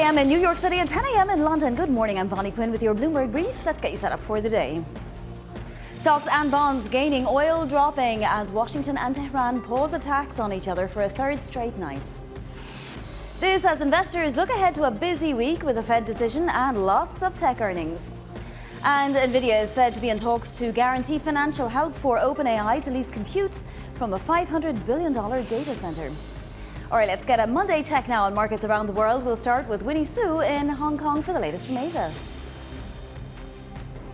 a.m. in New York City and 10 a.m. in London. Good morning, I'm Vonnie Quinn with your Bloomberg brief. Let's get you set up for the day. Stocks and bonds gaining, oil dropping as Washington and Tehran pause attacks on each other for a third straight night. This as investors look ahead to a busy week with a Fed decision and lots of tech earnings. And Nvidia is said to be in talks to guarantee financial help for OpenAI to lease compute from a $500 billion data center. All right, let's get a Monday check now on markets around the world. We'll start with Winnie Su in Hong Kong for the latest from Asia.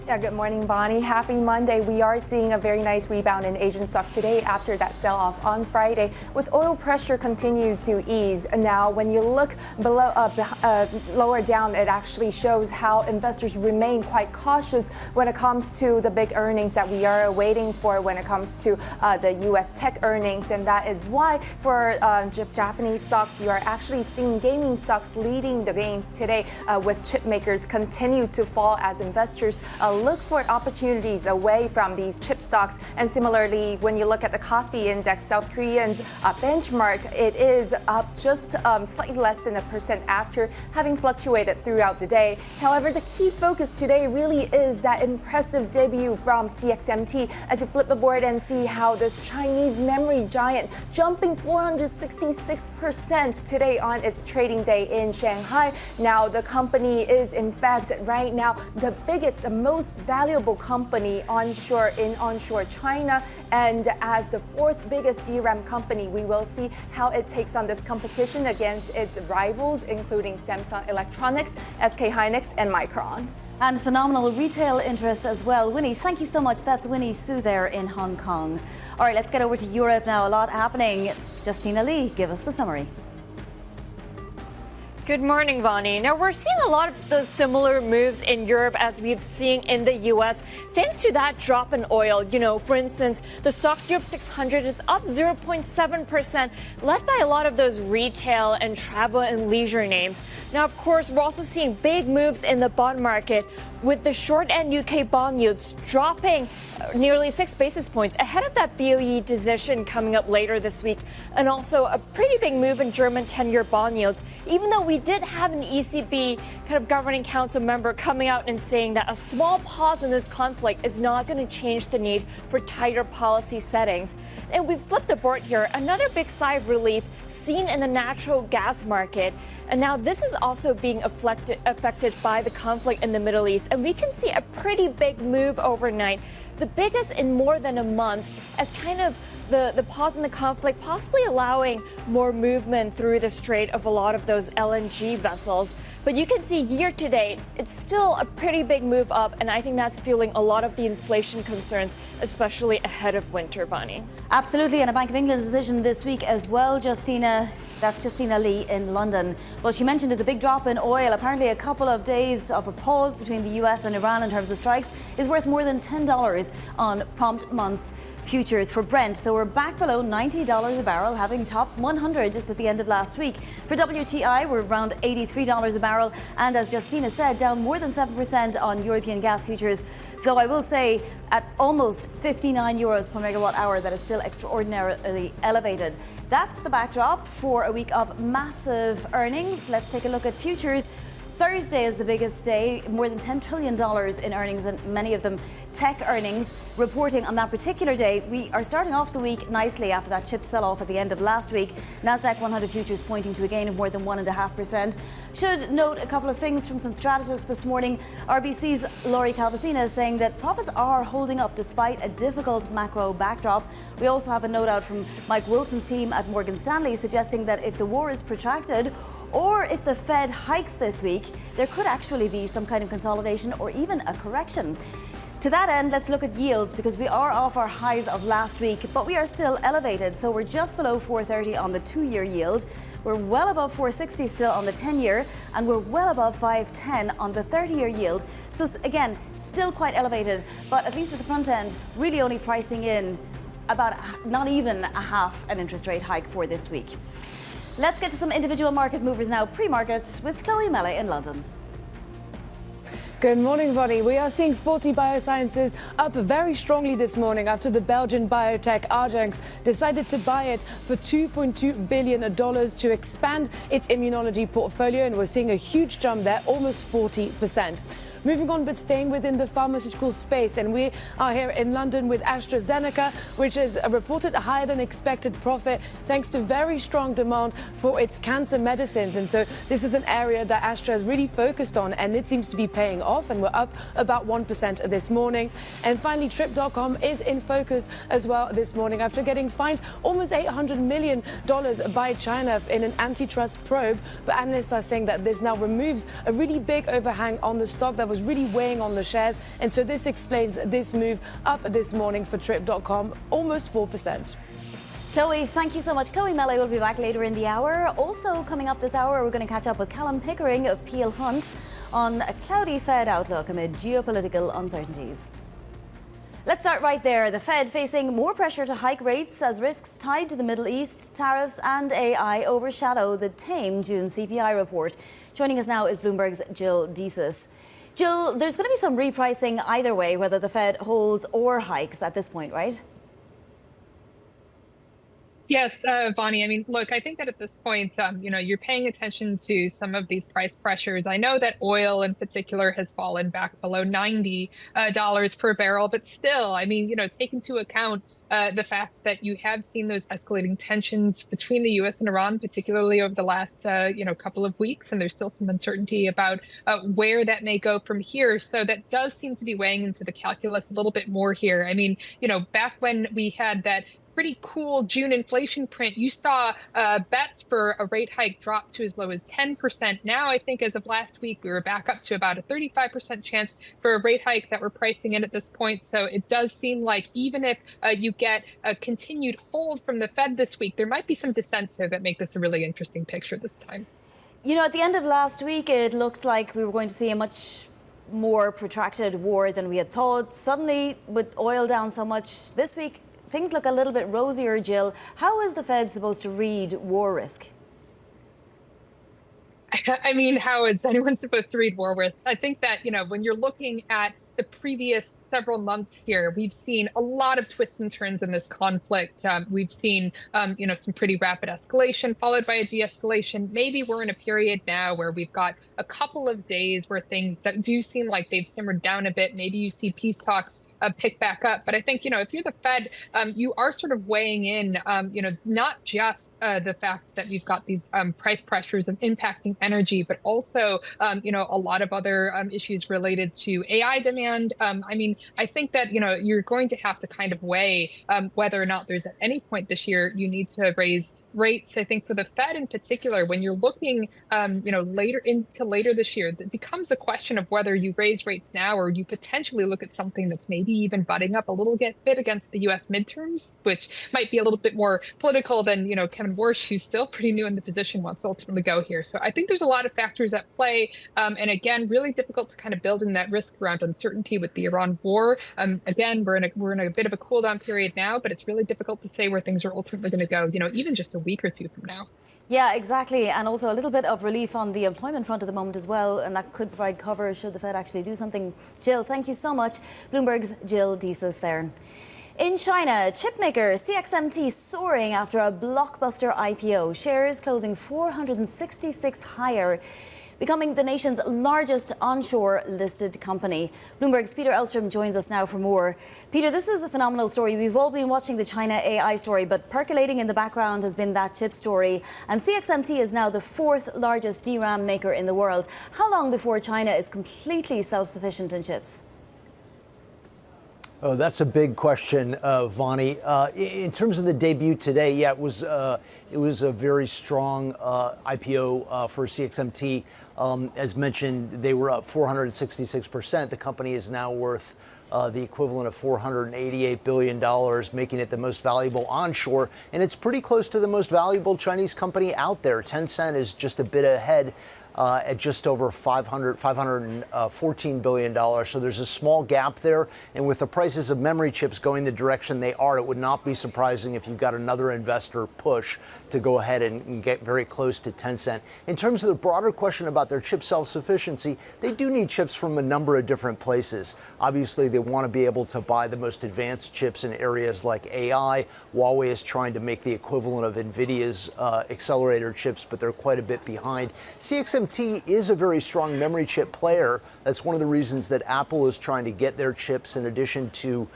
Yeah, good morning, Bonnie. Happy Monday. We are seeing a very nice rebound in Asian stocks today after that sell-off on Friday, with oil pressure continues to ease. Now, when you look below, lower down, it actually shows how investors remain quite cautious when it comes to the big earnings that we are waiting for when it comes to the U.S. tech earnings. And that is why for Japanese stocks, you are actually seeing gaming stocks leading the gains today, with chip makers continue to fall as investors look for opportunities away from these chip stocks. And similarly, when you look at the Kospi index, South Korean's benchmark, it is up just slightly less than 1% after having fluctuated throughout the day. However, the key focus today really is that impressive debut from CXMT as you flip the board and see how this Chinese memory giant jumping 466% today on its trading day in Shanghai. Now, the company is in fact right now the biggest, most valuable company onshore China, and as the fourth biggest DRAM company, we will see how it takes on this competition against its rivals, including Samsung Electronics, SK Hynix, and Micron. And phenomenal retail interest as well. Winnie, thank you so much. That's Winnie Su there in Hong Kong. All right, let's get over to Europe now. A lot happening. Justina Lee, give us the summary. Good morning, Vonnie. Now, we're seeing a lot of the similar moves in Europe as we've seen in the U.S. thanks to that drop in oil. You know, for instance, the Stocks Europe 600 is up 0.7%, led by a lot of those retail and travel and leisure names. Now, of course, we're also seeing big moves in the bond market, with the short end UK bond yields dropping nearly 6 basis points ahead of that BOE decision coming up later this week, and also a pretty big move in German 10-year bond yields, even though we did have an ECB kind of governing council member coming out and saying that a small pause in this conflict is not going to change the need for tighter policy settings. And we flipped the board here, another big sigh of relief seen in the natural gas market. And now this is also being affected by the conflict in the Middle East. And we can see a pretty big move overnight, the biggest in more than a month, as kind of the pause in the conflict possibly allowing more movement through the Strait of a lot of those LNG vessels. But you can see year to date, it's still a pretty big move up, and I think that's fueling a lot of the inflation concerns, especially ahead of winter, Bonnie. Absolutely, and a Bank of England decision this week as well, Justina. That's Justina Lee in London. Well, she mentioned it, the big drop in oil. Apparently a couple of days of a pause between the US and Iran in terms of strikes is worth more than $10 on prompt month futures for Brent. So we're back below $90 a barrel, having topped 100 just at the end of last week. For WTI, we're around $83 a barrel. And as Justina said, down more than 7% on European gas futures. Though I will say at almost 59 euros per megawatt hour, that is still extraordinarily elevated. That's the backdrop for a week of massive earnings. Let's take a look at futures. Thursday is the biggest day, more than $10 trillion in earnings, and many of them tech earnings. Reporting on that particular day, we are starting off the week nicely after that chip sell-off at the end of last week. Nasdaq 100 futures pointing to a gain of more than 1.5%. Should note a couple of things from some strategists this morning. RBC's Laurie Calvasina is saying that profits are holding up despite a difficult macro backdrop. We also have a note out from Mike Wilson's team at Morgan Stanley suggesting that if the war is protracted, or if the Fed hikes this week, there could actually be some kind of consolidation or even a correction. To that end, let's look at yields, because we are off our highs of last week, but we are still elevated. So we're just below 430 on the 2-year yield. We're well above 460 still on the 10-year, and we're well above 510 on the 30-year yield. So again, still quite elevated, but at least at the front end, really only pricing in about not even a half an interest rate hike for this week. Let's get to some individual market movers now, pre-market, with Chloe Melle in London. Good morning, Bonnie. We are seeing Forte Biosciences up very strongly this morning after the Belgian biotech Argenx decided to buy it for $2.2 billion to expand its immunology portfolio. And we're seeing a huge jump there, almost 40%. Moving on, but staying within the pharmaceutical space, and we are here in London with AstraZeneca, which has reported a higher than expected profit thanks to very strong demand for its cancer medicines. And so this is an area that Astra has really focused on, and it seems to be paying off, and we're up about 1% this morning. And finally, Trip.com is in focus as well this morning after getting fined almost $800 million by China in an antitrust probe. But analysts are saying that this now removes a really big overhang on the stock that was really weighing on the shares. And so this explains this move up this morning for Trip.com, almost 4%. Chloe, thank you so much. Chloe Mello will be back later in the hour. Also coming up this hour, we're going to catch up with Kallum Pickering of Peel Hunt on a cloudy Fed outlook amid geopolitical uncertainties. Let's start right there. The Fed facing more pressure to hike rates as risks tied to the Middle East, tariffs and AI overshadow the tame June CPI report. Joining us now is Bloomberg's Jill Desus. Jill, there's going to be some repricing either way, whether the Fed holds or hikes at this point, right? Yes, Bonnie. I mean, look, I think that at this point, you're paying attention to some of these price pressures. I know that oil in particular has fallen back below $90 per barrel, but still, I mean, take into account the fact that you have seen those escalating tensions between the U.S. and Iran, particularly over the last, couple of weeks, and there's still some uncertainty about where that may go from here. So that does seem to be weighing into the calculus a little bit more here. I mean, back when we had that pretty cool June inflation print, you saw bets for a rate hike drop to as low as 10%. Now, I think as of last week, we were back up to about a 35% chance for a rate hike that we're pricing in at this point. So it does seem like even if you get a continued hold from the Fed this week, there might be some dissent that make this a really interesting picture this time. At the end of last week, it looked like we were going to see a much more protracted war than we had thought. Suddenly, with oil down so much this week, things look a little bit rosier, Jill. How is the Fed supposed to read war risk? I mean, how is anyone supposed to read war risk? I think that, when you're looking at the previous several months here, we've seen a lot of twists and turns in this conflict. We've seen, some pretty rapid escalation followed by a de-escalation. Maybe we're in a period now where we've got a couple of days where things that do seem like they've simmered down a bit. Maybe you see peace talks pick back up. But I think, if you're the Fed, you are sort of weighing in, not just the fact that you've got these price pressures of impacting energy, but also, a lot of other issues related to AI demand. I think that, you're going to have to kind of weigh whether or not there's at any point this year you need to raise rates. I think for the Fed in particular, when you're looking, later this year, it becomes a question of whether you raise rates now or you potentially look at something that's maybe even butting up a little bit against the U.S. midterms, which might be a little bit more political than, Kevin Warsh, who's still pretty new in the position, wants to ultimately go here. So I think there's a lot of factors at play. And again, really difficult to kind of build in that risk around uncertainty with the Iran war. Again, we're in a bit of a cool down period now, but it's really difficult to say where things are ultimately going to go, even just a week or two from now. Yeah, exactly. And also a little bit of relief on the employment front at the moment as well. And that could provide cover should the Fed actually do something. Jill, thank you so much. Bloomberg's Jill Desus there. In China, chipmaker CXMT soaring after a blockbuster IPO. Shares closing 466 higher, becoming the nation's largest onshore listed company. Bloomberg's Peter Elstrom joins us now for more. Peter, this is a phenomenal story. We've all been watching the China AI story, but percolating in the background has been that chip story. And CXMT is now the fourth largest DRAM maker in the world. How long before China is completely self-sufficient in chips? Oh, that's a big question, Vonnie. In terms of the debut today, yeah, it was a very strong IPO for CXMT. As mentioned, they were up 466%. The company is now worth the equivalent of $488 billion, making it the most valuable onshore. And it's pretty close to the most valuable Chinese company out there. Tencent is just a bit ahead. at just over $514 billion. So there's a small gap there. And with the prices of memory chips going the direction they are, it would not be surprising if you got another investor push to go ahead and get very close to Tencent. In terms of the broader question about their chip self-sufficiency, they do need chips from a number of different places. Obviously, they want to be able to buy the most advanced chips in areas like AI. Huawei is trying to make the equivalent of Nvidia's accelerator chips, but they're quite a bit behind. CXMT is a very strong memory chip player. That's one of the reasons that Apple is trying to get their chips in addition to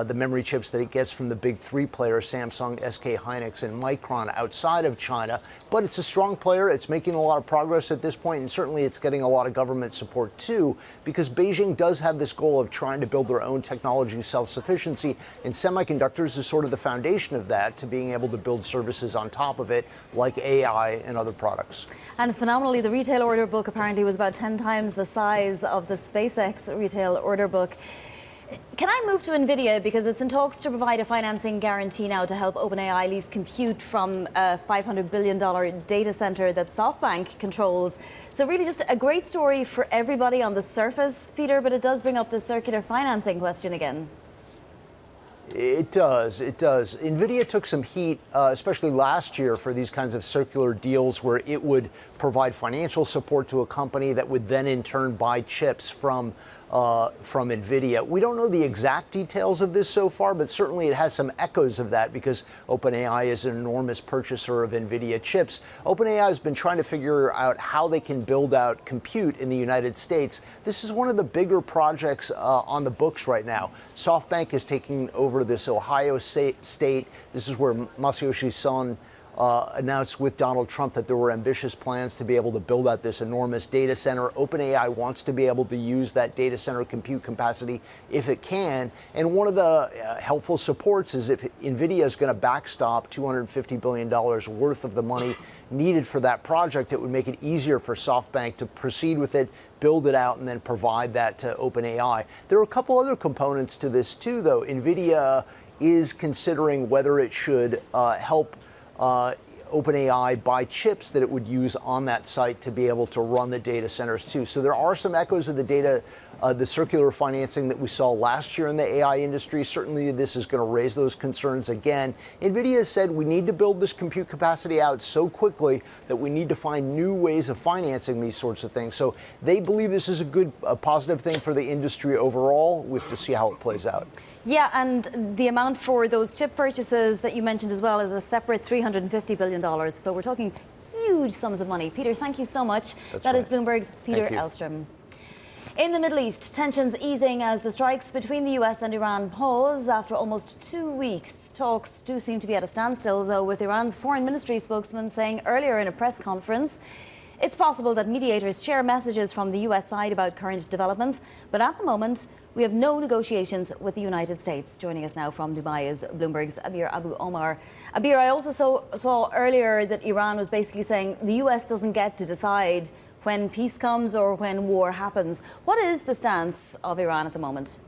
the memory chips that it gets from the big three players, Samsung, SK Hynix, and Micron outside of China. But it's a strong player. It's making a lot of progress at this point, and certainly it's getting a lot of government support too, because Beijing does have this goal of trying to build their own technology self-sufficiency, and semiconductors is sort of the foundation of that, to being able to build services on top of it, like AI and other products. And phenomenally, the retail order book apparently was about 10 times the size of the SpaceX retail order book. Can I move to Nvidia, because it's in talks to provide a financing guarantee now to help OpenAI lease compute from a $500 billion data center that SoftBank controls. So really just a great story for everybody on the surface, Peter, but it does bring up the circular financing question again. It does. It does. Nvidia took some heat, especially last year, for these kinds of circular deals where it would provide financial support to a company that would then in turn buy chips from Nvidia. We don't know the exact details of this so far, but certainly it has some echoes of that because OpenAI is an enormous purchaser of Nvidia chips. OpenAI has been trying to figure out how they can build out compute in the United States. This is one of the bigger projects on the books right now. SoftBank is taking over this Ohio state. This is where Masayoshi Son announced with Donald Trump that there were ambitious plans to be able to build out this enormous data center. OpenAI wants to be able to use that data center compute capacity if it can. And one of the helpful supports is if Nvidia is going to backstop $250 billion worth of the money needed for that project, it would make it easier for SoftBank to proceed with it, build it out, and then provide that to OpenAI. There are a couple other components to this too, though. Nvidia is considering whether it should help OpenAI buy chips that it would use on that site to be able to run the data centers too. So there are some echoes of the circular financing that we saw last year in the AI industry. Certainly this is going to raise those concerns again. Nvidia has said we need to build this compute capacity out so quickly that we need to find new ways of financing these sorts of things. So they believe this is a positive thing for the industry overall. We have to see how it plays out. Yeah, and the amount for those chip purchases that you mentioned as well is a separate $350 billion. So we're talking huge sums of money. Peter, thank you so much. That is Bloomberg's Peter Elstrom. In the Middle East, tensions easing as the strikes between the US and Iran pause after almost 2 weeks. Talks do seem to be at a standstill, though, with Iran's foreign ministry spokesman saying earlier in a press conference it's possible that mediators share messages from the US side about current developments, but at the moment, we have no negotiations with the United States. Joining us now from Dubai is Bloomberg's Abir Abu Omar. Abir, I also saw earlier that Iran was basically saying the US doesn't get to decide when peace comes or when war happens. What is the stance of Iran at the moment?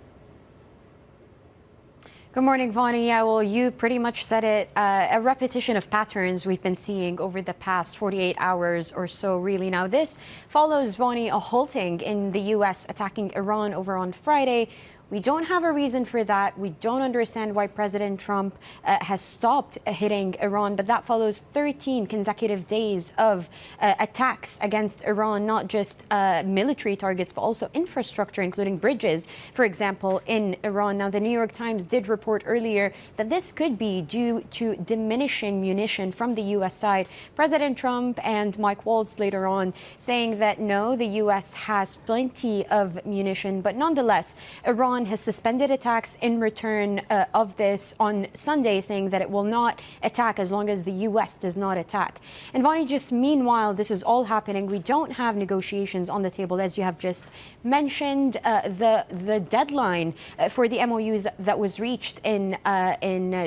Good morning, Vani. Yeah, well, you pretty much said it. A repetition of patterns we've been seeing over the past 48 hours or so, really. Now, this follows, Vani, a halting in the U.S. attacking Iran over on Friday. We don't have a reason for that. We don't understand why President Trump has stopped hitting Iran, but that follows 13 consecutive days of attacks against Iran, not just military targets, but also infrastructure, including bridges, for example, in Iran. Now, the New York Times did report earlier that this could be due to diminishing munition from the U.S. side. President Trump and Mike Waltz later on saying that no, the U.S. has plenty of munition, but nonetheless, Iran has suspended attacks in return of this on Sunday, saying that it will not attack as long as the U.S. does not attack. And Vani, just meanwhile, this is all happening. We don't have negotiations on the table, as you have just mentioned. The deadline for the MOUs that was reached in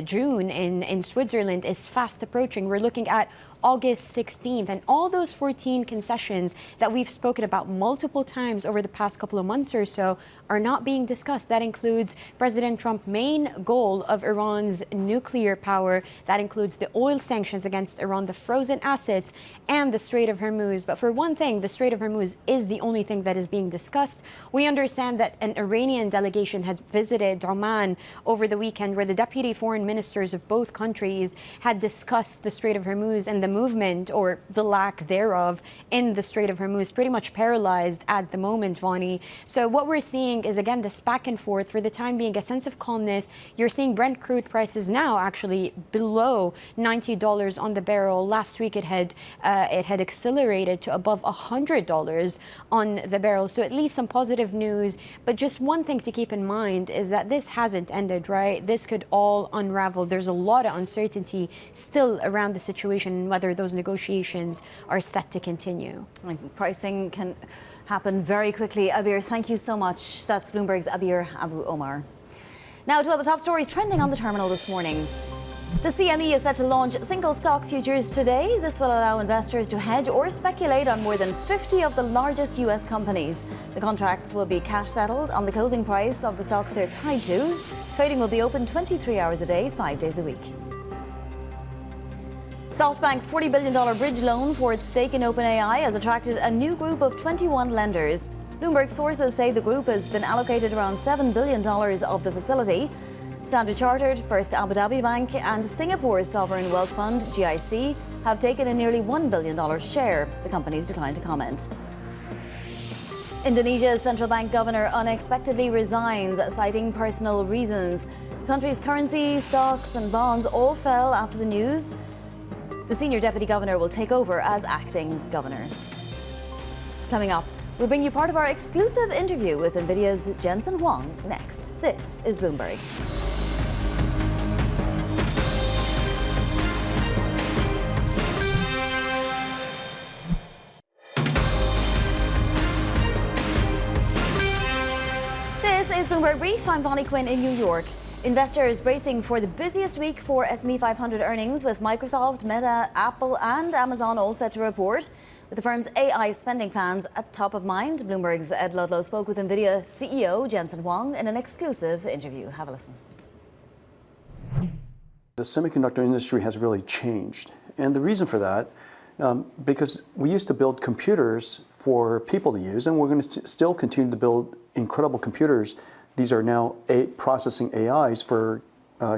June in Switzerland is fast approaching. We're looking at August 16th. And all those 14 concessions that we've spoken about multiple times over the past couple of months or so are not being discussed. That includes President Trump's main goal of Iran's nuclear power. That includes the oil sanctions against Iran, the frozen assets, and the Strait of Hormuz. But for one thing, the Strait of Hormuz is the only thing that is being discussed. We understand that an Iranian delegation had visited Oman over the weekend, where the deputy foreign ministers of both countries had discussed the Strait of Hormuz and the movement, or the lack thereof, in the Strait of Hormuz, pretty much paralyzed at the moment, Vani. So what we're seeing is, again, this back and forth. For the time being, a sense of calmness. You're seeing Brent crude prices now actually below $90 on the barrel. Last week it had accelerated to above $100 on the barrel. So at least some positive news. But just one thing to keep in mind is that this hasn't ended, right? This could all unravel. There's a lot of uncertainty still around the situation and whether those negotiations are set to continue. Pricing can happen very quickly. Abir, thank you so much. That's Bloomberg's Abir Abu Omar. Now to other top stories trending on the terminal this morning. The CME is set to launch single stock futures today. This will allow investors to hedge or speculate on more than 50 of the largest US companies. The contracts will be cash settled on the closing price of the stocks they're tied to. Trading will be open 23 hours a day, 5 days a week. SoftBank's $40 billion bridge loan for its stake in OpenAI has attracted a new group of 21 lenders. Bloomberg sources say the group has been allocated around $7 billion of the facility. Standard Chartered, First Abu Dhabi Bank and Singapore's sovereign wealth fund, GIC, have taken a nearly $1 billion share. The companies declined to comment. Indonesia's central bank governor unexpectedly resigns, citing personal reasons. The country's currency, stocks and bonds all fell after the news. The senior deputy governor will take over as acting governor. Coming up, we'll bring you part of our exclusive interview with Nvidia's Jensen Huang next. This is Bloomberg. This is Bloomberg Brief. I'm Vonnie Quinn in New York. Investors bracing for the busiest week for S&P 500 earnings, with Microsoft, Meta, Apple and Amazon all set to report, with the firm's AI spending plans at top of mind. Bloomberg's Ed Ludlow spoke with Nvidia CEO Jensen Huang in an exclusive interview. Have a listen. The semiconductor industry has really changed. And the reason for that, because we used to build computers for people to use, and we're going to still continue to build incredible computers. These are now processing AIs for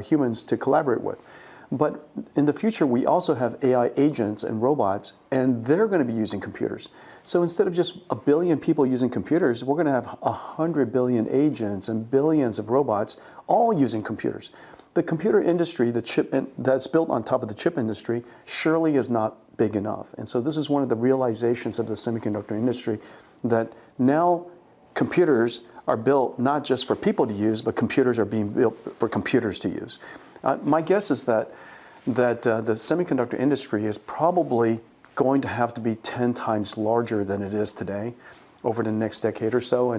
humans to collaborate with. But in the future, we also have AI agents and robots, and they're going to be using computers. So instead of just a billion people using computers, we're going to have 100 billion agents and billions of robots all using computers. The computer industry, the chip that's built on top of the chip industry, surely is not big enough. And so this is one of the realizations of the semiconductor industry, that now computers are built not just for people to use, but computers are being built for computers to use. My guess is that the semiconductor industry is probably going to have to be 10 times larger than it is today over the next decade or so.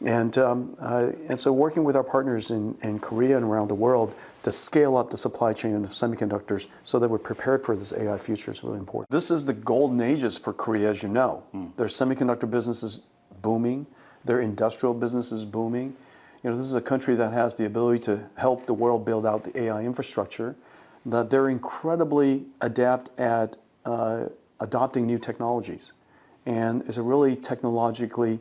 And so working with our partners in Korea and around the world to scale up the supply chain of semiconductors so that we're prepared for this AI future is really important. This is the golden ages for Korea, as you know. Their semiconductor business is booming. Their industrial business is booming. You know, this is a country that has the ability to help the world build out the AI infrastructure, that they're incredibly adept at adopting new technologies, and is a really technologically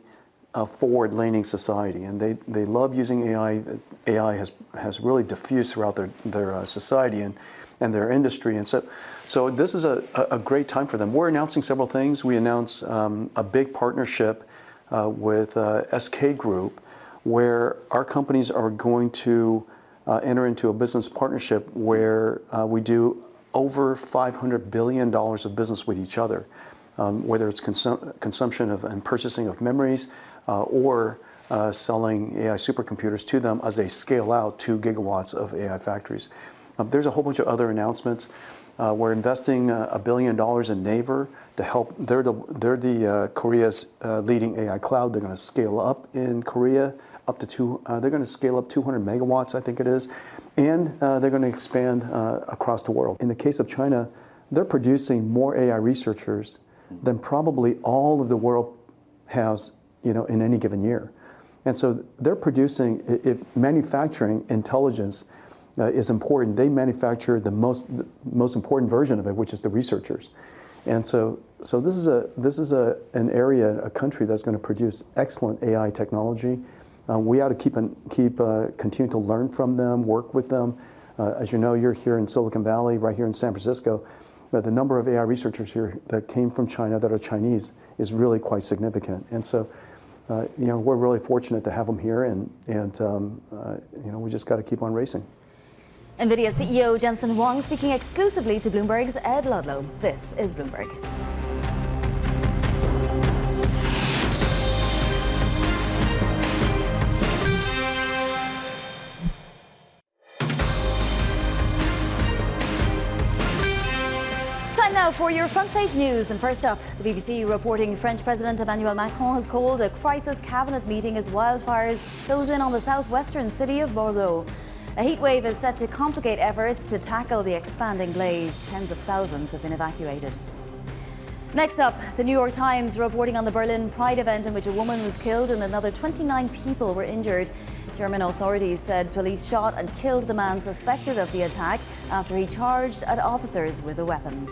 forward-leaning society. And they love using AI. AI has really diffused throughout their society and their industry. And so this is a great time for them. We're announcing several things. We announced a big partnership with SK Group, where our companies are going to enter into a business partnership where we do over $500 billion of business with each other, whether it's consumption of and purchasing of memories or selling AI supercomputers to them as they scale out 2 gigawatts of AI factories. There's a whole bunch of other announcements. We're investing $1 billion in Naver to help. They're the Korea's leading AI cloud. They're going to scale up in Korea up to they're going to scale up 200 megawatts, I think it is, and they're going to expand across the world. In the case of China, they're producing more AI researchers than probably all of the world has, in any given year. And so they're producing, if manufacturing intelligence is important, they manufacture the most important version of it, which is the researchers. And so this is an area, a country that's going to produce excellent AI technology. We ought to continue to learn from them, work with them. As you know, you're here in Silicon Valley, right here in San Francisco. But the number of AI researchers here that came from China that are Chinese is really quite significant. And so, we're really fortunate to have them here, and we just got to keep on racing. Nvidia CEO Jensen Huang speaking exclusively to Bloomberg's Ed Ludlow. This is Bloomberg. Time now for your front page news. And first up, the BBC reporting French President Emmanuel Macron has called a crisis cabinet meeting as wildfires close in on the southwestern city of Bordeaux. A heat wave is set to complicate efforts to tackle the expanding blaze. Tens of thousands have been evacuated. Next up, the New York Times reporting on the Berlin Pride event in which a woman was killed and another 29 people were injured. German authorities said police shot and killed the man suspected of the attack after he charged at officers with a weapon.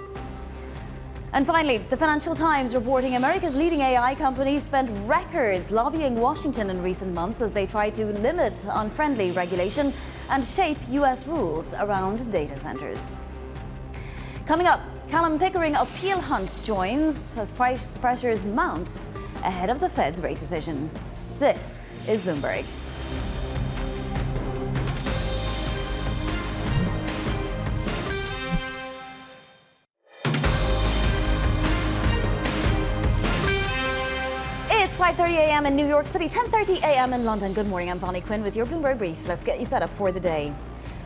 And finally, the Financial Times reporting America's leading AI companies spent records lobbying Washington in recent months as they try to limit unfriendly regulation and shape US rules around data centers. Coming up, Kallum Pickering appeal hunt joins as price pressures mount ahead of the Fed's rate decision. This is Bloomberg. It's 5:30 a.m. in New York City, 10:30 a.m. in London. Good morning, I'm Bonnie Quinn with your Bloomberg Brief. Let's get you set up for the day.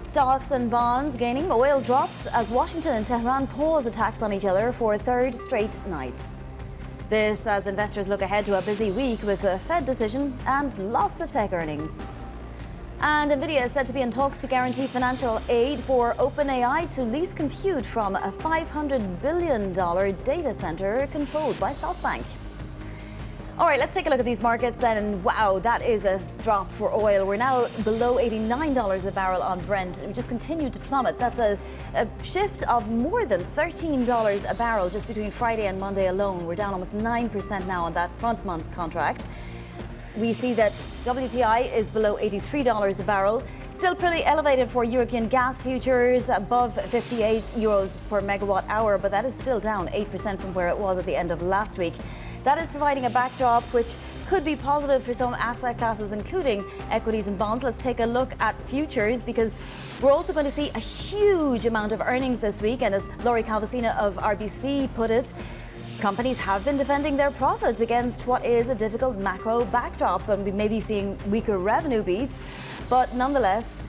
Stocks and bonds gaining, oil drops as Washington and Tehran pause attacks on each other for a third straight night. This as investors look ahead to a busy week with a Fed decision and lots of tech earnings. And Nvidia is said to be in talks to guarantee financial aid for OpenAI to lease compute from a $500 billion data center controlled by SoftBank. All right, let's take a look at these markets then. And wow, that is a drop for oil. We're now below $89 a barrel on Brent. We just continue to plummet. That's a shift of more than $13 a barrel just between Friday and Monday alone. We're down almost 9% now on that front month contract. We see that WTI is below $83 a barrel. Still pretty elevated for European gas futures, above 58 euros per megawatt hour, but that is still down 8% from where it was at the end of last week. That is providing a backdrop which could be positive for some asset classes, including equities and bonds. Let's take a look at futures because we're also going to see a huge amount of earnings this week. And as Laurie Calvasina of RBC put it, companies have been defending their profits against what is a difficult macro backdrop, and we may be seeing weaker revenue beats, but nonetheless,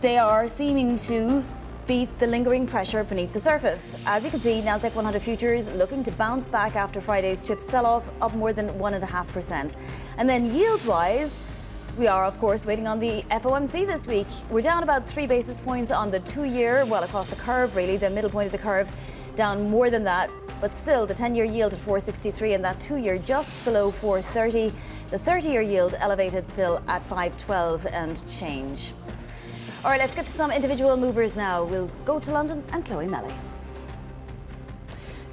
they are seeming to beat the lingering pressure beneath the surface. As you can see, Nasdaq 100 futures looking to bounce back after Friday's chip sell-off, up more than 1.5%. And then yield-wise, we are, of course, waiting on the FOMC this week. We're down about 3 basis points on the 2-year, well, across the curve, really, the middle point of the curve, down more than that. But still, the 10-year yield at 4.63 and that 2-year just below 4.30. The 30-year yield elevated still at 5.12 and change. All right, let's get to some individual movers now. We'll go to London and Chloe Melly.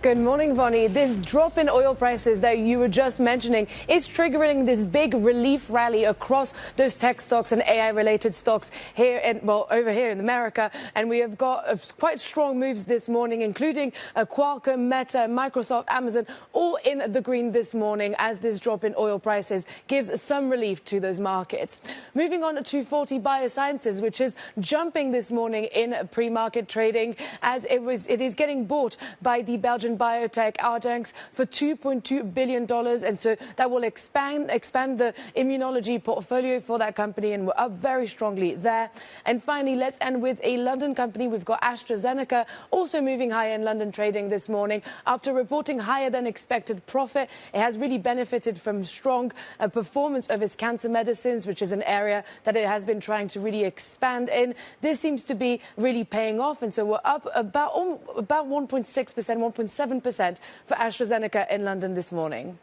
Good morning, Bonnie. This drop in oil prices that you were just mentioning is triggering this big relief rally across those tech stocks and AI-related stocks here, over here in America. And we have got quite strong moves this morning, including Qualcomm, Meta, Microsoft, Amazon, all in the green this morning as this drop in oil prices gives some relief to those markets. Moving on to Forte Biosciences, which is jumping this morning in pre-market trading as it is getting bought by the Belgian Belgian biotech Argenx for $2.2 billion. And so that will expand the immunology portfolio for that company, and we're up very strongly there. And finally, let's end with a London company. We've got AstraZeneca also moving higher in London trading this morning. After reporting higher than expected profit, it has really benefited from strong performance of its cancer medicines, which is an area that it has been trying to really expand in. This seems to be really paying off, and so we're up about 1.6%, 1.7% for AstraZeneca in London this morning.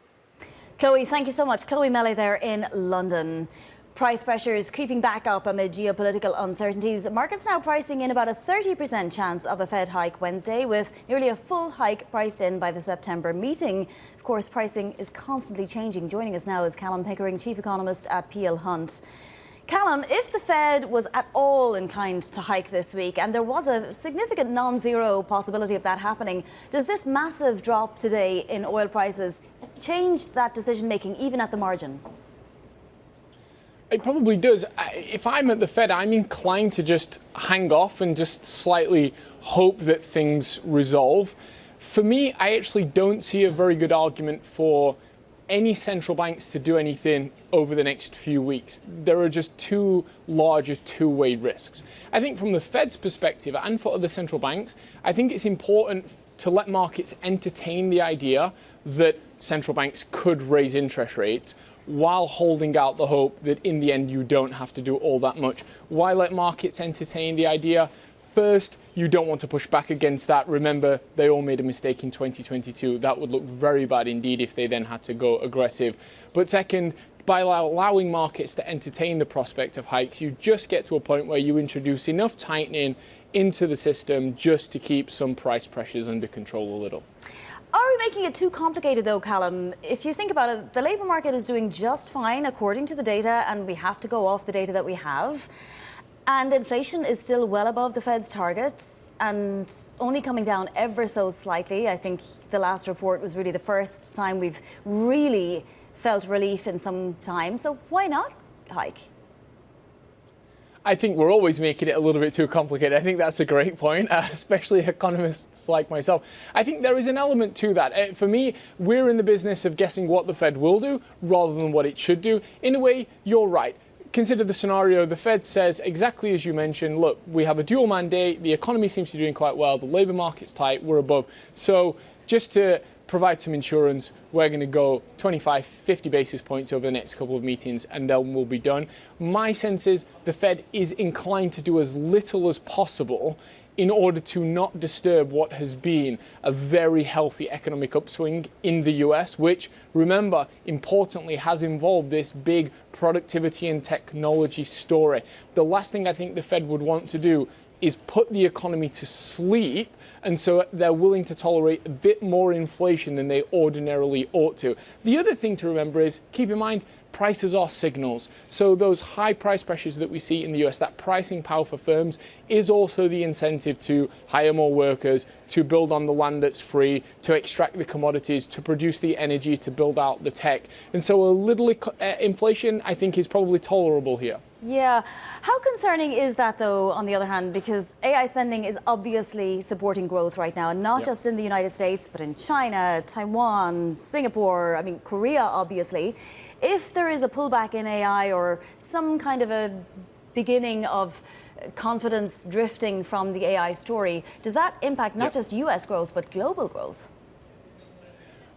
Chloe, thank you so much. Chloe Melly there in London. Price pressures creeping back up amid geopolitical uncertainties. Markets now pricing in about a 30% chance of a Fed hike Wednesday, with nearly a full hike priced in by the September meeting. Of course, pricing is constantly changing. Joining us now is Kallum Pickering, Chief Economist at Peel Hunt. Kallum, if the Fed was at all inclined to hike this week, and there was a significant non-zero possibility of that happening, does this massive drop today in oil prices change that decision-making even at the margin? It probably does. If I'm at the Fed, I'm inclined to just hang off and just slightly hope that things resolve. For me, I actually don't see a very good argument for any central banks to do anything over the next few weeks. There are just too large a two-way risks. I think from the Fed's perspective and for other central banks, I think it's important to let markets entertain the idea that central banks could raise interest rates while holding out the hope that in the end you don't have to do all that much. Why let markets entertain the idea? First, you don't want to push back against that. Remember, they all made a mistake in 2022. That would look very bad indeed if they then had to go aggressive. But second, by allowing markets to entertain the prospect of hikes, you just get to a point where you introduce enough tightening into the system just to keep some price pressures under control a little. Are we making it too complicated, though, Kallum? If you think about it, the labour market is doing just fine according to the data, and we have to go off the data that we have. And inflation is still well above the Fed's targets and only coming down ever so slightly. I think the last report was really the first time we've really felt relief in some time. So why not hike? I think we're always making it a little bit too complicated. I think that's a great point, especially economists like myself. I think there is an element to that. For me, we're in the business of guessing what the Fed will do rather than what it should do. In a way, you're right. Consider the scenario. The Fed says exactly as you mentioned, look, we have a dual mandate. The economy seems to be doing quite well. The labour market's tight. We're above. So just to provide some insurance, we're going to go 25, 50 basis points over the next couple of meetings, and then we'll be done. My sense is the Fed is inclined to do as little as possible in order to not disturb what has been a very healthy economic upswing in the US, which, remember, importantly, has involved this big productivity and technology story. The last thing I think the Fed would want to do is put the economy to sleep, and so they're willing to tolerate a bit more inflation than they ordinarily ought to. The other thing to remember is, keep in mind, prices are signals. So those high price pressures that we see in the US, that pricing power for firms is also the incentive to hire more workers, to build on the land that's free, to extract the commodities, to produce the energy, to build out the tech. And so a little inflation, I think, is probably tolerable here. Yeah. How concerning is that, though, on the other hand, because AI spending is obviously supporting growth right now, and not just in the United States, but in China, Taiwan, Singapore, I mean, Korea, obviously. If there is a pullback in AI or some kind of a beginning of confidence drifting from the AI story, does that impact not just US growth, but global growth?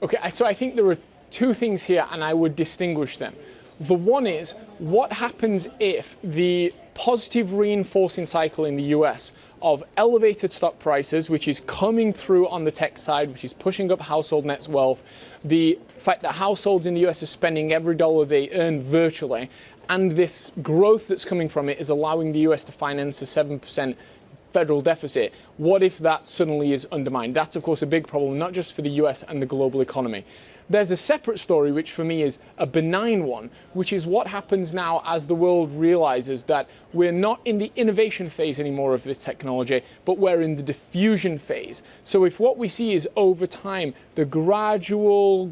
Okay, so I think there are two things here, and I would distinguish them. The one is, what happens if the positive reinforcing cycle in the US of elevated stock prices, which is coming through on the tech side, which is pushing up household net wealth, the fact that households in the US are spending every dollar they earn virtually, and this growth that's coming from it is allowing the US to finance a 7% federal deficit. What if that suddenly is undermined? That's, of course, a big problem, not just for the US and the global economy. There's a separate story, which for me is a benign one, which is what happens now as the world realizes that we're not in the innovation phase anymore of this technology, but we're in the diffusion phase. So if what we see is over time, the gradual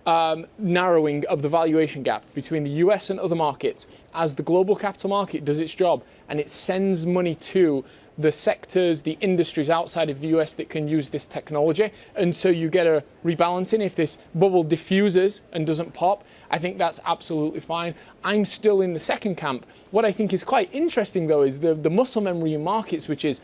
narrowing of the valuation gap between the US and other markets as the global capital market does its job and it sends money to the sectors, the industries outside of the US that can use this technology. And so you get a rebalancing. If this bubble diffuses and doesn't pop, I think that's absolutely fine. I'm still in the second camp. What I think is quite interesting, though, is the muscle memory in markets, which is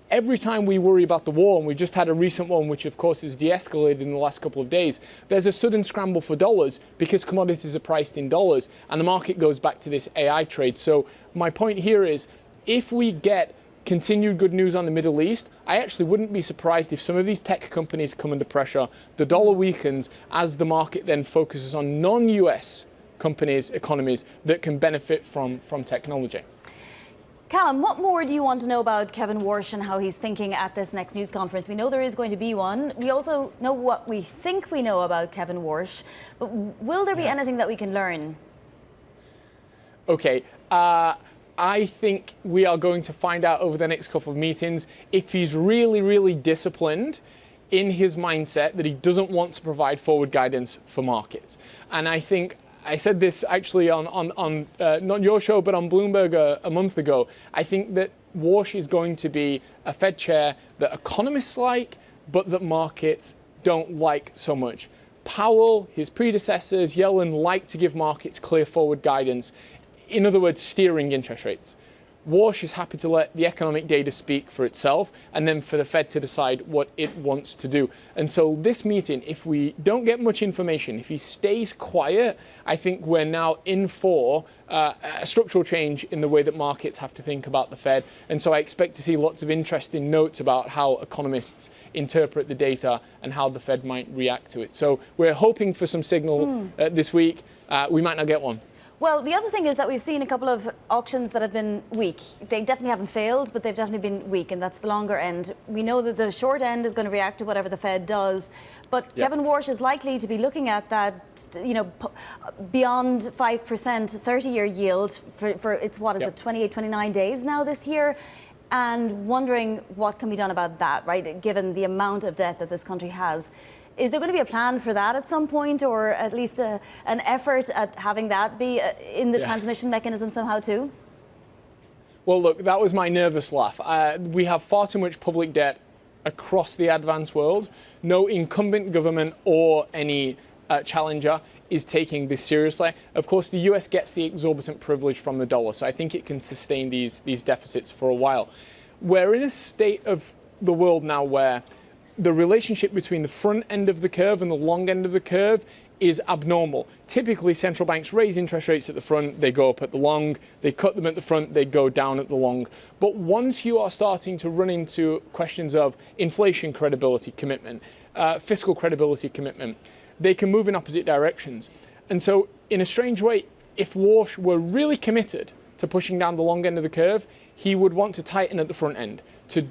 every time we worry about the war, and we just had a recent one, which of course has de-escalated in the last couple of days, there's a sudden scramble for dollars because commodities are priced in dollars, and the market goes back to this AI trade. So my point here is, if we get continued good news on the Middle East, I actually wouldn't be surprised if some of these tech companies come under pressure, the dollar weakens as the market then focuses on non-US companies, economies that can benefit from technology. Kallum, what more do you want to know about Kevin Warsh and how he's thinking at this next news conference? We know there is going to be one. We also know what we think we know about Kevin Warsh, but will there be anything that we can learn? Okay. I think we are going to find out over the next couple of meetings if he's really, really disciplined in his mindset that he doesn't want to provide forward guidance for markets. And I think I said this actually on not your show, but on Bloomberg a month ago. I think that Warsh is going to be a Fed chair that economists like, but that markets don't like so much. Powell, his predecessors, Yellen like to give markets clear forward guidance. In other words, steering interest rates. Warsh is happy to let the economic data speak for itself and then for the Fed to decide what it wants to do. And so this meeting, if we don't get much information, if he stays quiet, I think we're now in for a structural change in the way that markets have to think about the Fed. And so I expect to see lots of interesting notes about how economists interpret the data and how the Fed might react to it. So we're hoping for some signal this week. We might not get one. Well, the other thing is that we've seen a couple of auctions that have been weak. They definitely haven't failed, but they've definitely been weak, and that's the longer end. We know that the short end is going to react to whatever the Fed does, but Kevin Warsh is likely to be looking at that, beyond 5% 30-year yield for it's, what is it, 28, 29 days now this year, and wondering what can be done about that, right, given the amount of debt that this country has. Is there going to be a plan for that at some point, or at least an effort at having that be in the transmission mechanism somehow too? Well, look, that was my nervous laugh. We have far too much public debt across the advanced world. No incumbent government or any challenger is taking this seriously. Of course, the US gets the exorbitant privilege from the dollar, so I think it can sustain these deficits for a while. We're in a state of the world now where the relationship between the front end of the curve and the long end of the curve is abnormal. Typically, central banks raise interest rates at the front, they go up at the long, they cut them at the front, they go down at the long. But once you are starting to run into questions of inflation credibility commitment, fiscal credibility commitment, they can move in opposite directions. And so, in a strange way, if Warsh were really committed to pushing down the long end of the curve, he would want to tighten at the front end to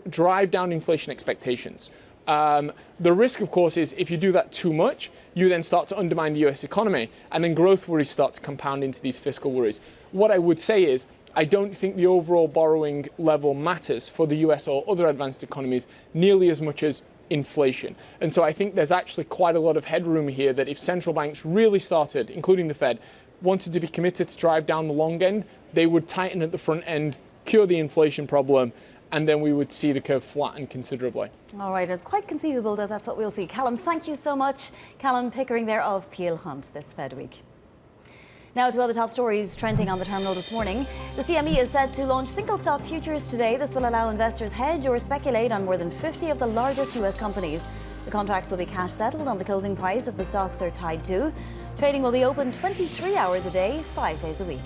drive down inflation expectations. The risk, of course, is if you do that too much, you then start to undermine the US economy, and then growth worries start to compound into these fiscal worries. What I would say is, I don't think the overall borrowing level matters for the US or other advanced economies nearly as much as inflation. And so I think there's actually quite a lot of headroom here that if central banks really started, including the Fed, wanted to be committed to drive down the long end, they would tighten at the front end, cure the inflation problem, and then we would see the curve flatten considerably. All right, it's quite conceivable that that's what we'll see. Kallum, thank you so much. Kallum Pickering there of Peel Hunt this Fed week. Now to other top stories trending on the terminal this morning. The CME is set to launch single stock futures today. This will allow investors hedge or speculate on more than 50 of the largest US companies. The contracts will be cash settled on the closing price of the stocks they're tied to. Trading will be open 23 hours a day, 5 days a week.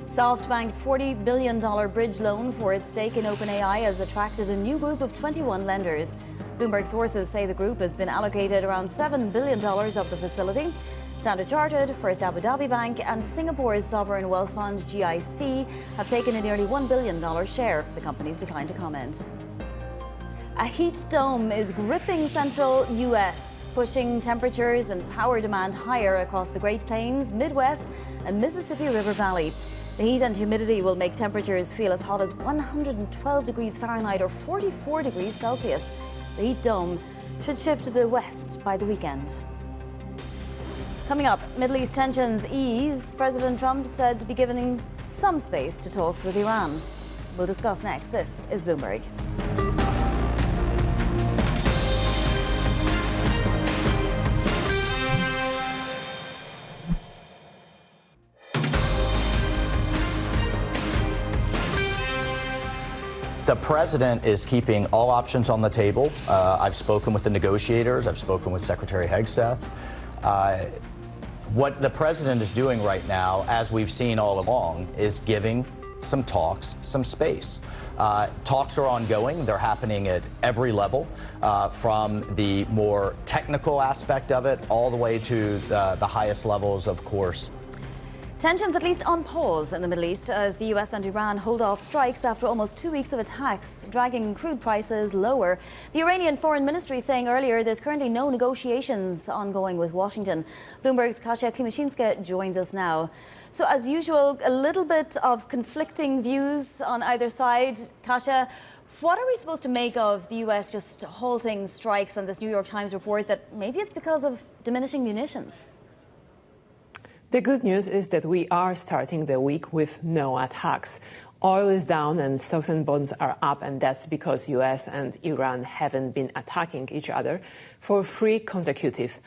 SoftBank's $40 billion bridge loan for its stake in OpenAI has attracted a new group of 21 lenders. Bloomberg sources say the group has been allocated around $7 billion of the facility. Standard Chartered, First Abu Dhabi Bank and Singapore's sovereign wealth fund GIC have taken a nearly $1 billion share. The companies declined to comment. A heat dome is gripping central US, pushing temperatures and power demand higher across the Great Plains, Midwest and Mississippi River Valley. The heat and humidity will make temperatures feel as hot as 112 degrees Fahrenheit or 44 degrees Celsius. The heat dome should shift to the west by the weekend. Coming up, Middle East tensions ease. President Trump said to be giving some space to talks with Iran. We'll discuss next. This is Bloomberg. The president is keeping all options on the table. I've spoken with the negotiators. I've spoken with Secretary Hegseth. What the president is doing right now, as we've seen all along, is giving some talks some space. Talks are ongoing. They're happening at every level, from the more technical aspect of it all the way to the highest levels, of course. Tensions at least on pause in the Middle East as the US and Iran hold off strikes after almost 2 weeks of attacks, dragging crude prices lower. The Iranian Foreign Ministry saying earlier there's currently no negotiations ongoing with Washington. Bloomberg's Kasia Klimashinska joins us now. So as usual, a little bit of conflicting views on either side. Kasia, what are we supposed to make of the US just halting strikes and this New York Times report that maybe it's because of diminishing munitions? The good news is that we are starting the week with no attacks. Oil is down and stocks and bonds are up, and that's because US and Iran haven't been attacking each other for 3 consecutive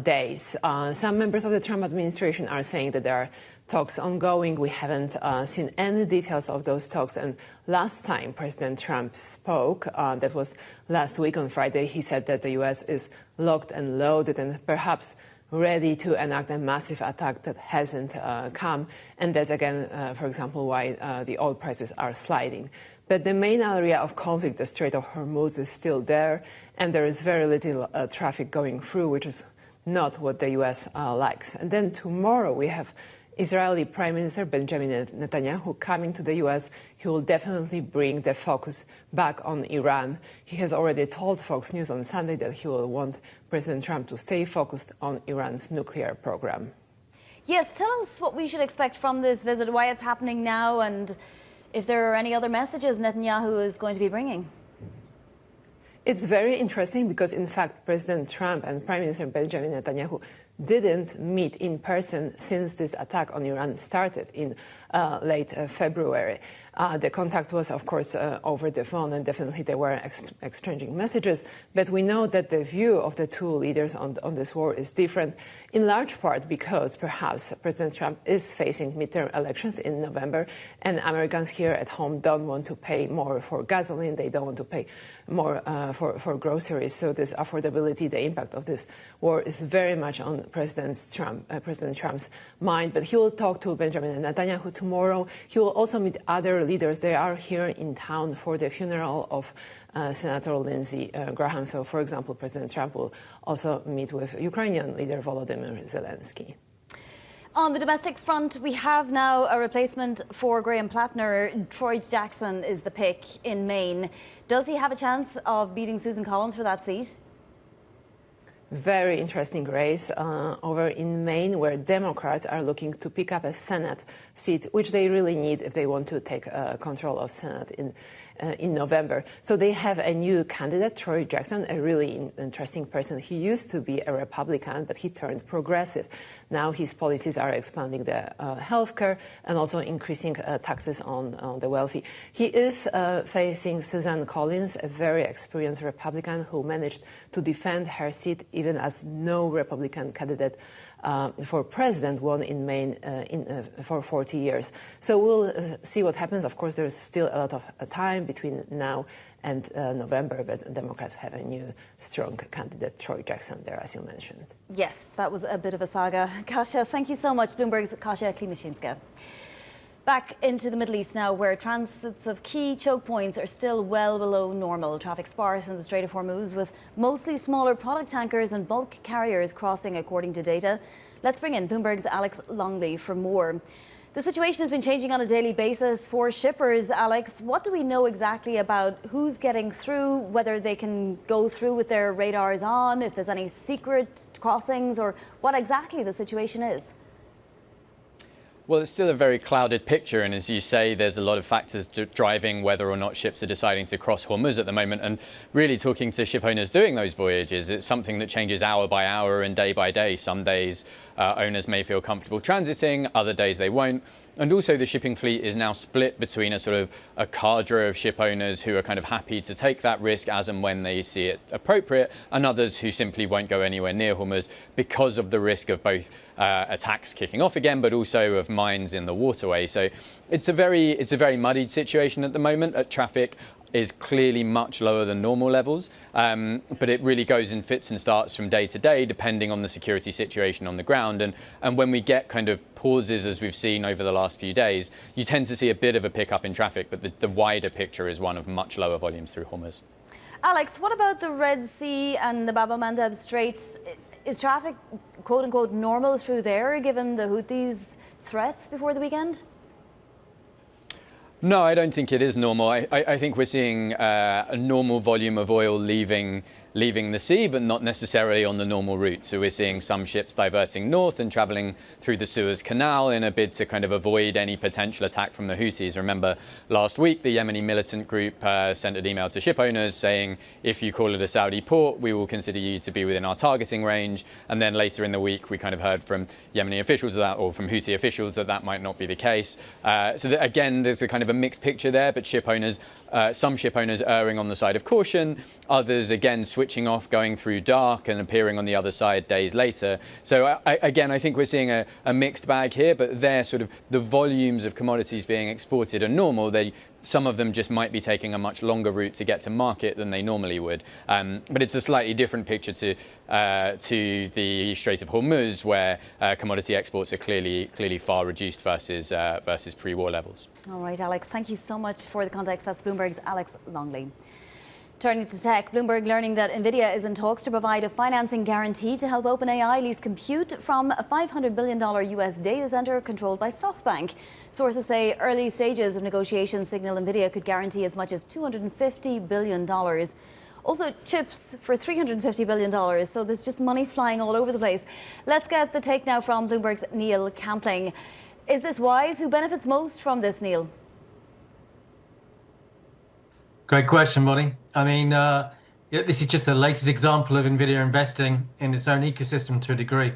days. Some members of the Trump administration are saying that there are talks ongoing. We haven't seen any details of those talks. And last time President Trump spoke, that was last week on Friday, he said that the US is locked and loaded and perhaps ready to enact a massive attack that hasn't come. And that's, again, for example, why the oil prices are sliding. But the main area of conflict, the Strait of Hormuz, is still there, and there is very little traffic going through, which is not what the U.S. Likes. And then tomorrow we have Israeli Prime Minister Benjamin Netanyahu coming to the U.S. He will definitely bring the focus back on Iran. He has already told Fox News on Sunday that he will want President Trump to stay focused on Iran's nuclear program. Yes, tell us what we should expect from this visit, why it's happening now, and if there are any other messages Netanyahu is going to be bringing. It's very interesting because, in fact, President Trump and Prime Minister Benjamin Netanyahu didn't meet in person since this attack on Iran started in late February. The contact was, of course, over the phone, and definitely they were exchanging messages. But we know that the view of the two leaders on this war is different, in large part because perhaps President Trump is facing midterm elections in November, and Americans here at home don't want to pay more for gasoline. They don't want to pay more for groceries. So this affordability, the impact of this war is very much on President Trump's mind. But he will talk to Benjamin Netanyahu tomorrow. He will also meet other leaders. They are here in town for the funeral of Senator Lindsey Graham. So, for example, President Trump will also meet with Ukrainian leader Volodymyr Zelensky. On the domestic front, we have now a replacement for Graham Plattner. Troy Jackson is the pick in Maine. Does he have a chance of beating Susan Collins for that seat? Very interesting race over in Maine, where Democrats are looking to pick up a Senate seat, which they really need if they want to take control of Senate in November. So they have a new candidate, Troy Jackson, a really interesting person. He used to be a Republican, but he turned progressive. Now his policies are expanding the health care and also increasing taxes on the wealthy. He is facing Susan Collins, a very experienced Republican who managed to defend her seat even as no Republican candidate for president won in Maine for 40 years. So we'll see what happens. Of course, there's still a lot of time between now and November, but Democrats have a new strong candidate, Troy Jackson, there, as you mentioned. Yes, that was a bit of a saga. Kasia, thank you so much. Bloomberg's Kasia Klimashinska. Back into the Middle East now, where transits of key choke points are still well below normal. Traffic sparse in the Strait of Hormuz, with mostly smaller product tankers and bulk carriers crossing, according to data. Let's bring in Bloomberg's Alex Longley for more. The situation has been changing on a daily basis for shippers. Alex, what do we know exactly about who's getting through, whether they can go through with their radars on, if there's any secret crossings, or what exactly the situation is? Well, it's still a very clouded picture, and as you say, there's a lot of factors driving whether or not ships are deciding to cross Hormuz at the moment. And really, talking to ship owners doing those voyages, it's something that changes hour by hour and day by day. Some days owners may feel comfortable transiting, other days they won't. And also the shipping fleet is now split between a sort of a cadre of ship owners who are kind of happy to take that risk as and when they see it appropriate, and others who simply won't go anywhere near Hormuz because of the risk of both attacks kicking off again, but also of mines in the waterway. So it's a very muddied situation at the moment. Traffic is clearly much lower than normal levels, but it really goes in fits and starts from day to day, depending on the security situation on the ground. And when we get kind of pauses, as we've seen over the last few days, you tend to see a bit of a pickup in traffic, but the wider picture is one of much lower volumes through Hormuz. Alex, what about the Red Sea and the Bab el-Mandeb Straits? Is traffic, quote unquote, normal through there, given the Houthis' threats before the weekend? No, I don't think it is normal. I think we're seeing a normal volume of oil leaving the sea, but not necessarily on the normal route. So we're seeing some ships diverting north and traveling through the Suez Canal in a bid to kind of avoid any potential attack from the Houthis. Remember, last week, the Yemeni militant group sent an email to ship owners saying, if you call it a Saudi port, we will consider you to be within our targeting range. And then later in the week, we kind of heard from Yemeni officials or from Houthi officials that might not be the case. Again, there's a kind of a mixed picture there, but some ship owners erring on the side of caution, others again switching off, going through dark and appearing on the other side days later. So I think we're seeing a mixed bag here, but they're sort of the volumes of commodities being exported are normal. Some of them just might be taking a much longer route to get to market than they normally would. But it's a slightly different picture to the Strait of Hormuz, where commodity exports are clearly far reduced versus pre-war levels. All right, Alex, thank you so much for the context. That's Bloomberg's Alex Longley. Turning to tech, Bloomberg learning that Nvidia is in talks to provide a financing guarantee to help OpenAI lease compute from a $500 billion US data center controlled by SoftBank. Sources say early stages of negotiations signal Nvidia could guarantee as much as $250 billion. Also, chips for $350 billion. So there's just money flying all over the place. Let's get the take now from Bloomberg's Neil Campling. Is this wise? Who benefits most from this, Neil? Great question, Bonnie. I mean, this is just the latest example of Nvidia investing in its own ecosystem to a degree.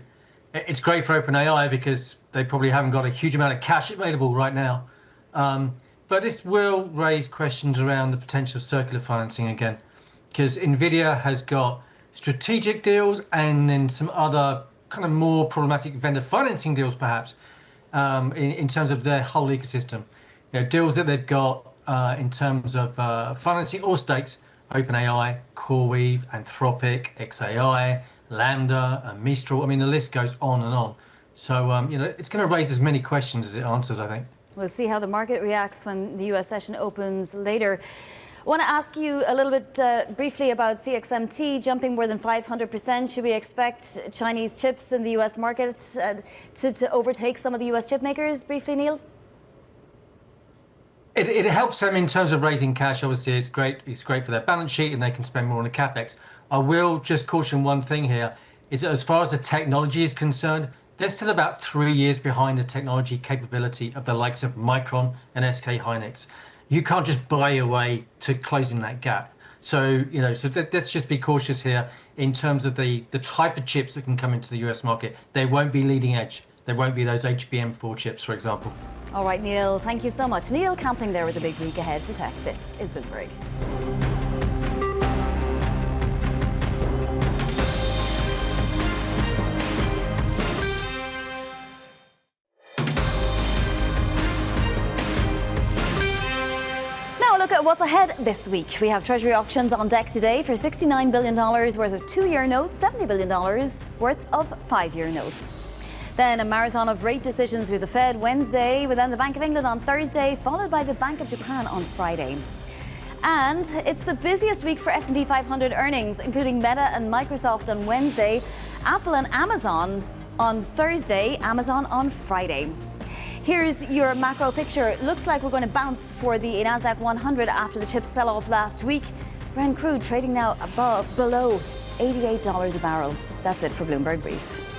It's great for OpenAI because they probably haven't got a huge amount of cash available right now. But this will raise questions around the potential circular financing again, because Nvidia has got strategic deals and then some other kind of more problematic vendor financing deals, perhaps, in terms of their whole ecosystem. Deals that they've got in terms of financing or stakes, OpenAI, CoreWeave, Anthropic, XAI, Lambda, and Mistral. I mean, the list goes on and on. So, it's going to raise as many questions as it answers, I think. We'll see how the market reacts when the US session opens later. I want to ask you a little bit briefly about CXMT jumping more than 500%. Should we expect Chinese chips in the US market to overtake some of the US chip makers? Briefly, Neil? It helps them in terms of raising cash. Obviously, it's great. It's great for their balance sheet, and they can spend more on the capex. I will just caution one thing here: is that as far as the technology is concerned, they're still about 3 years behind the technology capability of the likes of Micron and SK Hynix. You can't just buy your way to closing that gap. So let's just be cautious here in terms of the type of chips that can come into the US market. They won't be leading edge. There won't be those HBM4 chips, for example. All right, Neil, thank you so much. Neil Campling there with a big week ahead for tech. This is Bloomberg. Now, look at what's ahead this week. We have Treasury auctions on deck today for $69 billion worth of 2-year notes, $70 billion worth of 5-year notes. Then a marathon of rate decisions with the Fed Wednesday, with then the Bank of England on Thursday, followed by the Bank of Japan on Friday. And it's the busiest week for S&P 500 earnings, including Meta and Microsoft on Wednesday, Apple and Amazon on Thursday, Amazon on Friday. Here's your macro picture. It looks like we're going to bounce for the Nasdaq 100 after the chip sell-off last week. Brent crude trading now below $88 a barrel. That's it for Bloomberg Brief.